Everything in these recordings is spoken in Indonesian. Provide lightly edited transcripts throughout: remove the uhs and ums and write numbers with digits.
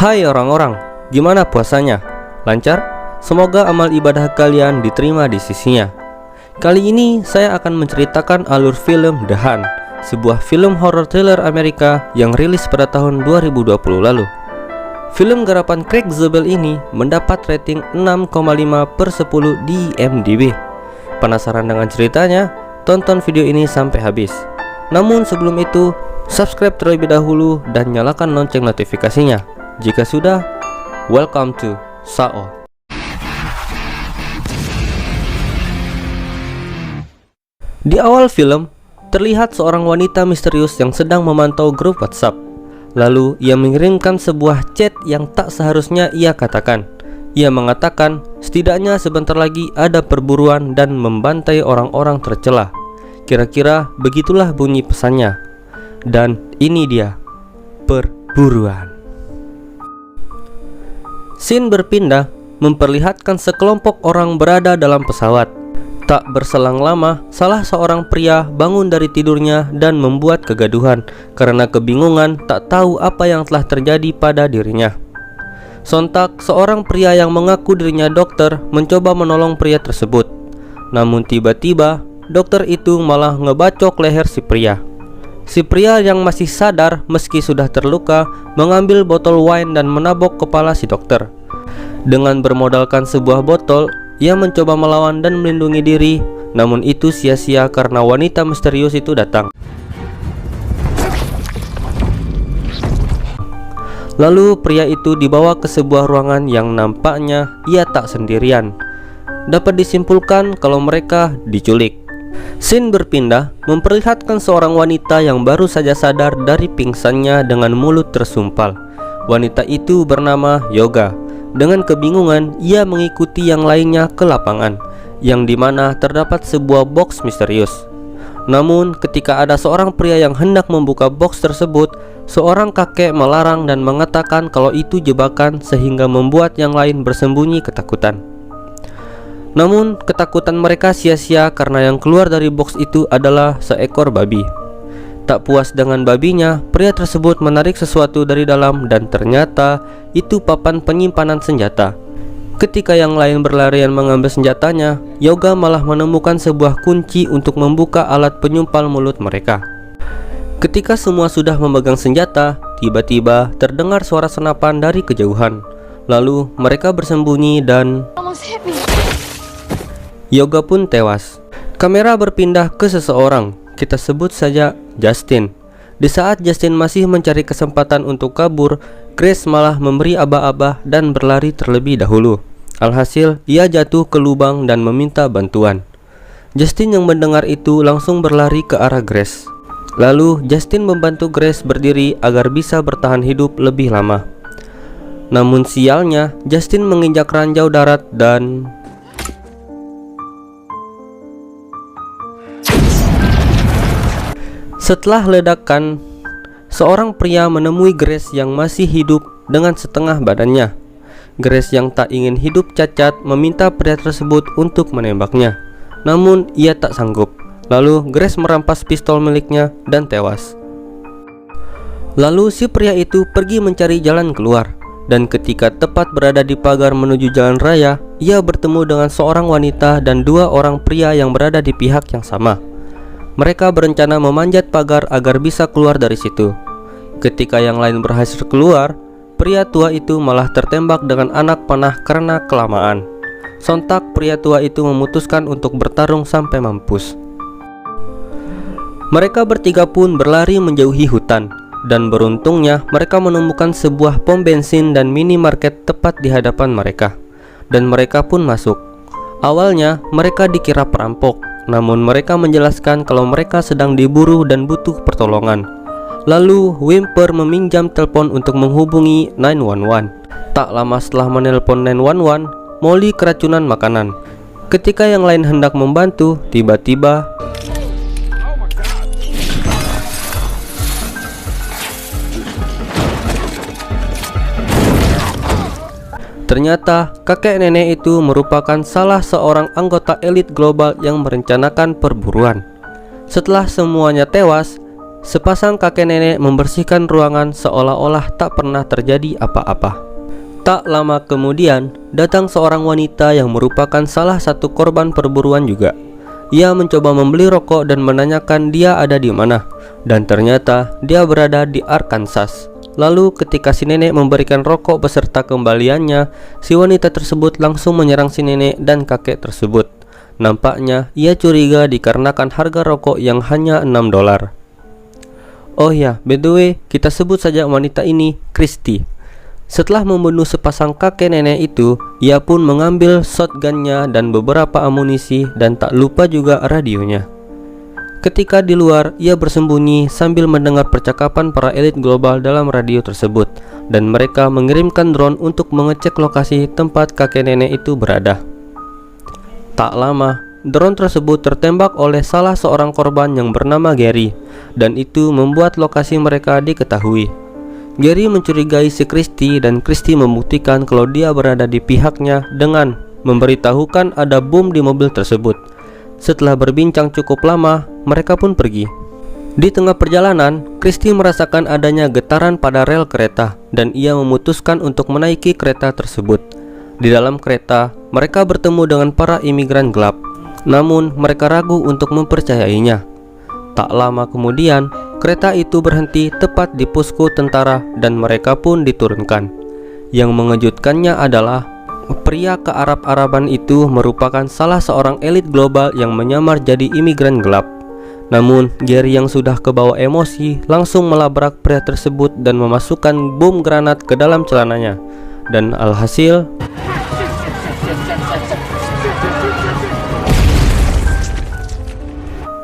Hai orang-orang, gimana puasanya? Lancar? Semoga amal ibadah kalian diterima di sisinya. Kali ini saya akan menceritakan alur film The Hun, sebuah film horror thriller Amerika yang rilis pada tahun 2020 lalu. Film garapan Craig Zobel ini mendapat rating 6,5/10 di IMDb. Penasaran dengan ceritanya? Tonton video ini sampai habis. Namun sebelum itu, subscribe terlebih dahulu dan nyalakan lonceng notifikasinya. Jika sudah, welcome to Sao. Di awal film, terlihat seorang wanita misterius yang sedang memantau grup WhatsApp. Lalu ia mengirimkan sebuah chat yang tak seharusnya ia katakan. Ia mengatakan setidaknya sebentar lagi ada perburuan dan membantai orang-orang tercela. Kira-kira begitulah bunyi pesannya. Dan ini dia, perburuan. Scene berpindah memperlihatkan sekelompok orang berada dalam pesawat. Tak berselang lama, salah seorang pria bangun dari tidurnya dan membuat kegaduhan karena kebingungan tak tahu apa yang telah terjadi pada dirinya. Sontak, seorang pria yang mengaku dirinya dokter mencoba menolong pria tersebut. Namun tiba-tiba, dokter itu malah ngebacok leher si pria. Si pria yang masih sadar meski sudah terluka mengambil botol wine dan menabok kepala si dokter. Dengan bermodalkan sebuah botol, ia mencoba melawan dan melindungi diri. Namun itu sia-sia karena wanita misterius itu datang. Lalu pria itu dibawa ke sebuah ruangan yang nampaknya ia tak sendirian. Dapat disimpulkan kalau mereka diculik. Scene berpindah memperlihatkan seorang wanita yang baru saja sadar dari pingsannya dengan mulut tersumpal. Wanita itu bernama Yoga. Dengan kebingungan, ia mengikuti yang lainnya ke lapangan, yang dimana terdapat sebuah box misterius. Namun ketika ada seorang pria yang hendak membuka box tersebut, seorang kakek melarang dan mengatakan kalau itu jebakan sehingga membuat yang lain bersembunyi ketakutan. Namun ketakutan mereka sia-sia karena yang keluar dari box itu adalah seekor babi. Tak puas dengan babinya, pria tersebut menarik sesuatu dari dalam dan ternyata itu papan penyimpanan senjata. Ketika yang lain berlarian mengambil senjatanya, Yoga malah menemukan sebuah kunci untuk membuka alat penyumpal mulut mereka. Ketika semua sudah memegang senjata, tiba-tiba terdengar suara senapan dari kejauhan. Lalu mereka bersembunyi dan Yoga pun tewas. Kamera berpindah ke seseorang, kita sebut saja Justin. Di saat Justin masih mencari kesempatan untuk kabur, Grace malah memberi aba-aba dan berlari terlebih dahulu. Alhasil, ia jatuh ke lubang dan meminta bantuan. Justin yang mendengar itu langsung berlari ke arah Grace. Lalu Justin membantu Grace berdiri agar bisa bertahan hidup lebih lama. Namun sialnya, Justin menginjak ranjau darat dan setelah ledakan, seorang pria menemui Grace yang masih hidup dengan setengah badannya. Grace yang tak ingin hidup cacat meminta pria tersebut untuk menembaknya. Namun ia tak sanggup. Lalu Grace merampas pistol miliknya dan tewas. Lalu si pria itu pergi mencari jalan keluar. Dan ketika tepat berada di pagar menuju jalan raya, ia bertemu dengan seorang wanita dan dua orang pria yang berada di pihak yang sama. Mereka berencana memanjat pagar agar bisa keluar dari situ. Ketika yang lain berhasil keluar, pria tua itu malah tertembak dengan anak panah karena kelamaan. Sontak pria tua itu memutuskan untuk bertarung sampai mampus. Mereka bertiga pun berlari menjauhi hutan. Dan beruntungnya mereka menemukan sebuah pom bensin dan minimarket tepat di hadapan mereka. Dan mereka pun masuk. Awalnya mereka dikira perampok, namun mereka menjelaskan kalau mereka sedang diburu dan butuh pertolongan. Lalu Wimper meminjam telepon untuk menghubungi 911. Tak lama setelah menelpon 911, Molly keracunan makanan. Ketika yang lain hendak membantu, tiba-tiba ternyata kakek nenek itu merupakan salah seorang anggota elit global yang merencanakan perburuan. Setelah semuanya tewas, Sepasang kakek nenek membersihkan ruangan seolah-olah tak pernah terjadi apa-apa. Tak lama kemudian, datang seorang wanita yang merupakan salah satu korban perburuan juga. Ia mencoba membeli rokok dan menanyakan dia ada di mana, dan ternyata dia berada di Arkansas. Lalu ketika si nenek memberikan rokok beserta kembaliannya, si wanita tersebut langsung menyerang si nenek dan kakek tersebut. Nampaknya ia curiga dikarenakan harga rokok yang hanya $6. Oh ya, by the way, kita sebut saja wanita ini Christy. Setelah membunuh sepasang kakek nenek itu, ia pun mengambil shotgunnya dan beberapa amunisi dan tak lupa juga radionya. Ketika di luar, ia bersembunyi sambil mendengar percakapan para elit global dalam radio tersebut, dan mereka mengirimkan drone untuk mengecek lokasi tempat kakek nenek itu berada. Tak lama, drone tersebut tertembak oleh salah seorang korban yang bernama Gary, dan itu membuat lokasi mereka diketahui. Gary mencurigai si Christy dan Christy membuktikan kalau dia berada di pihaknya dengan memberitahukan ada bom di mobil tersebut. Setelah berbincang cukup lama, mereka pun pergi. Di tengah perjalanan, Christy merasakan adanya getaran pada rel kereta dan ia memutuskan untuk menaiki kereta tersebut. Di dalam kereta, mereka bertemu dengan para imigran gelap. Namun, mereka ragu untuk mempercayainya. Tak lama kemudian, kereta itu berhenti tepat di posko tentara dan mereka pun diturunkan. Yang mengejutkannya adalah pria ke-Arab-Araban itu merupakan salah seorang elit global yang menyamar jadi imigran gelap. Namun, Gary yang sudah kebawa emosi langsung melabrak pria tersebut dan memasukkan bom granat ke dalam celananya. Dan alhasil,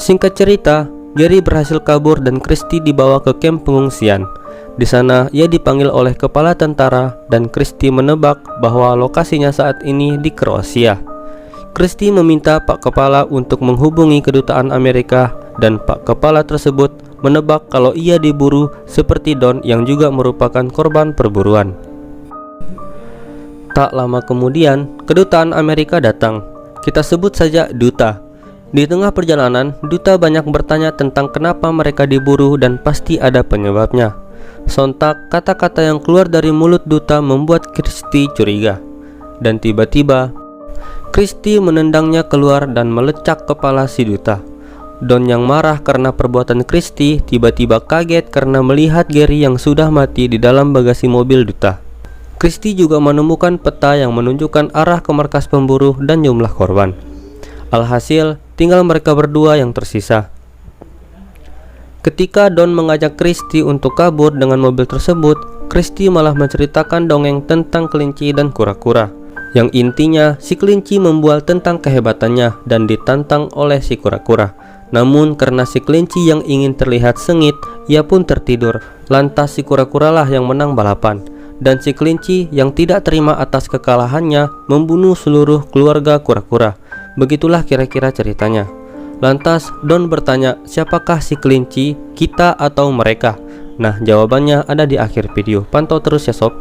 singkat cerita, Gary berhasil kabur dan Christy dibawa ke kamp pengungsian. Di sana ia dipanggil oleh kepala tentara dan Christy menebak bahwa lokasinya saat ini di Kroasia. Christy meminta Pak Kepala untuk menghubungi kedutaan Amerika dan Pak Kepala tersebut menebak kalau ia diburu seperti Don yang juga merupakan korban perburuan. Tak lama kemudian, kedutaan Amerika datang. Kita sebut saja duta. Di tengah perjalanan, duta banyak bertanya tentang kenapa mereka diburu dan pasti ada penyebabnya. Sontak, kata-kata yang keluar dari mulut duta membuat Christy curiga. Dan tiba-tiba, Christy menendangnya keluar dan melecak kepala si duta. Don yang marah karena perbuatan Christy tiba-tiba kaget karena melihat Gary yang sudah mati di dalam bagasi mobil duta. Christy juga menemukan peta yang menunjukkan arah ke markas pemburu dan jumlah korban. Alhasil, tinggal mereka berdua yang tersisa. Ketika Don mengajak Christy untuk kabur dengan mobil tersebut, Christy malah menceritakan dongeng tentang kelinci dan kura-kura. Yang intinya, si kelinci membual tentang kehebatannya dan ditantang oleh si kura-kura. Namun karena si kelinci yang ingin terlihat sengit, ia pun tertidur. Lantas si kura-kuralah yang menang balapan. Dan si kelinci yang tidak terima atas kekalahannya membunuh seluruh keluarga kura-kura. Begitulah kira-kira ceritanya. Lantas Don bertanya, siapakah si kelinci, kita atau mereka? Nah, jawabannya ada di akhir video. Pantau terus ya sob.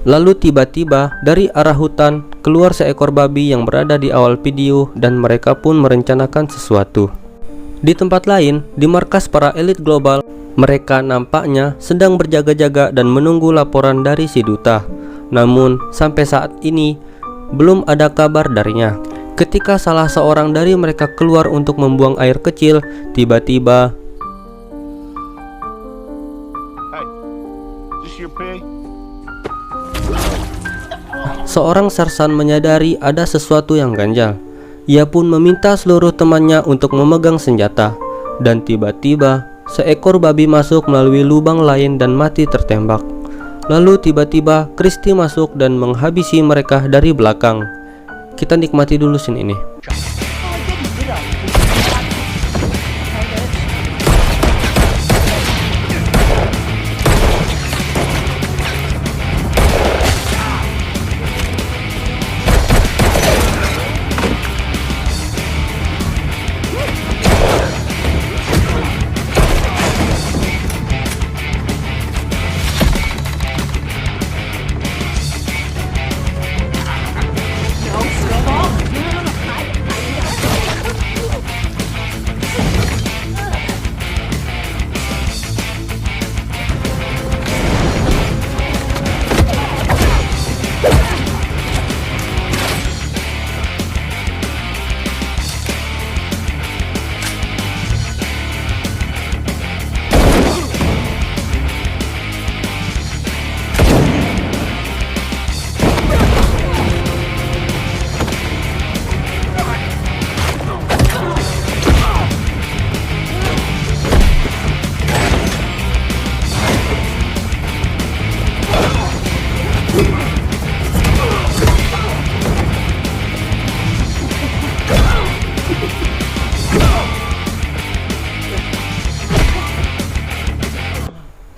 Lalu tiba-tiba dari arah hutan keluar seekor babi yang berada di awal video dan mereka pun merencanakan sesuatu. Di tempat lain, di markas para elit global, mereka nampaknya sedang berjaga-jaga dan menunggu laporan dari si duta. Namun sampai saat ini belum ada kabar darinya. Ketika salah seorang dari mereka keluar untuk membuang air kecil, tiba-tiba seorang sarsan menyadari ada sesuatu yang ganjal. Ia pun meminta seluruh temannya untuk memegang senjata. Dan tiba-tiba seekor babi masuk melalui lubang lain dan mati tertembak. Lalu tiba-tiba Christy masuk dan menghabisi mereka dari belakang. Kita nikmati dulu scene ini.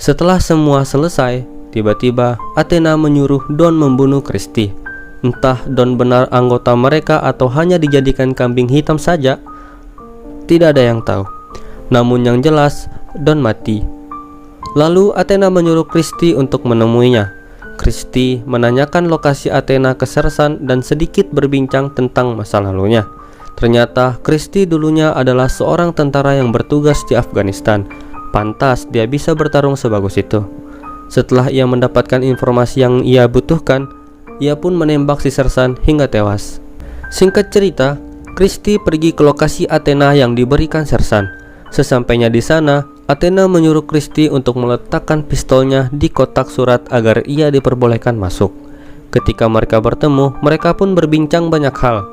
Setelah semua selesai, tiba-tiba Athena menyuruh Don membunuh Kristi. Entah Don benar anggota mereka atau hanya dijadikan kambing hitam saja, tidak ada yang tahu. Namun yang jelas, Don mati. Lalu Athena menyuruh Kristi untuk menemuinya. Kristi menanyakan lokasi Athena ke Sersan dan sedikit berbincang tentang masa lalunya. Ternyata Kristi dulunya adalah seorang tentara yang bertugas di Afghanistan. Pantas dia bisa bertarung sebagus itu. Setelah ia mendapatkan informasi yang ia butuhkan, ia pun menembak si Sersan hingga tewas. Singkat cerita, Kristi pergi ke lokasi Athena yang diberikan Sersan. Sesampainya di sana, Athena menyuruh Kristi untuk meletakkan pistolnya di kotak surat agar ia diperbolehkan masuk. Ketika mereka bertemu, mereka pun berbincang banyak hal.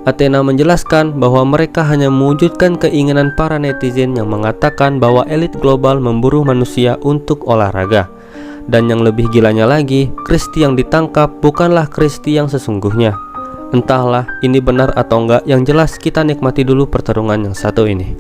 Athena menjelaskan bahwa mereka hanya mewujudkan keinginan para netizen yang mengatakan bahwa elit global memburu manusia untuk olahraga. Dan yang lebih gilanya lagi, Kristi yang ditangkap bukanlah Kristi yang sesungguhnya. Entahlah ini benar atau enggak, yang jelas kita nikmati dulu pertarungan yang satu ini.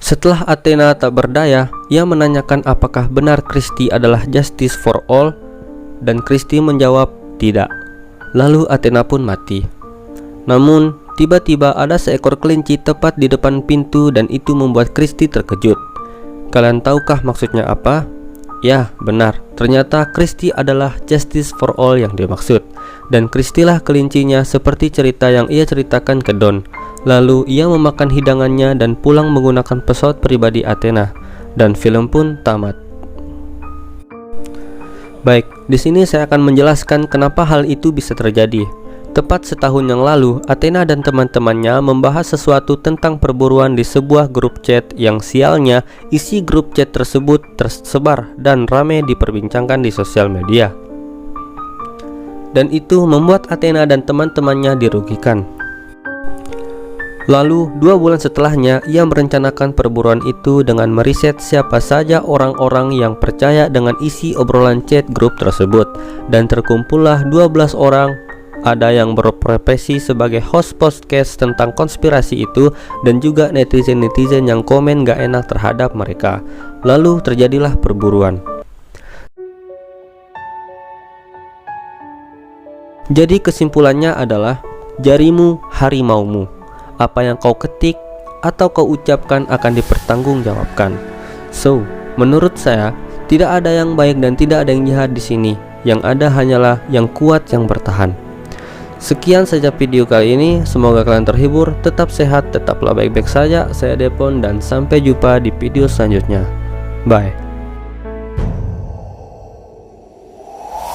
Setelah Athena tak berdaya, ia menanyakan apakah benar Kristi adalah justice for all, dan Kristi menjawab tidak. Lalu Athena pun mati. Namun, tiba-tiba ada seekor kelinci tepat di depan pintu dan itu membuat Christie terkejut. Kalian tahukah maksudnya apa? Ya, benar. Ternyata Christie adalah Justice for All yang dimaksud. Dan Christie lah kelincinya seperti cerita yang ia ceritakan ke Don. Lalu ia memakan hidangannya dan pulang menggunakan pesawat pribadi Athena. Dan film pun tamat. Baik, di sini saya akan menjelaskan kenapa hal itu bisa terjadi. Tepat setahun yang lalu, Athena dan teman-temannya membahas sesuatu tentang perburuan di sebuah grup chat yang sialnya isi grup chat tersebut tersebar dan ramai diperbincangkan di sosial media. Dan itu membuat Athena dan teman-temannya dirugikan. Lalu 2 bulan setelahnya ia merencanakan perburuan itu dengan meriset siapa saja orang-orang yang percaya dengan isi obrolan chat grup tersebut. Dan terkumpullah 12 orang. Ada yang berprofesi sebagai host podcast tentang konspirasi itu, dan juga netizen-netizen yang komen gak enak terhadap mereka. Lalu terjadilah perburuan. Jadi kesimpulannya adalah, jarimu harimaumu. Apa yang kau ketik atau kau ucapkan akan dipertanggungjawabkan. So, menurut saya, tidak ada yang baik dan tidak ada yang jahat di sini. Yang ada hanyalah yang kuat yang bertahan. Sekian saja video kali ini. Semoga kalian terhibur. Tetap sehat, tetaplah baik-baik saja. Saya Depon dan sampai jumpa di video selanjutnya. Bye.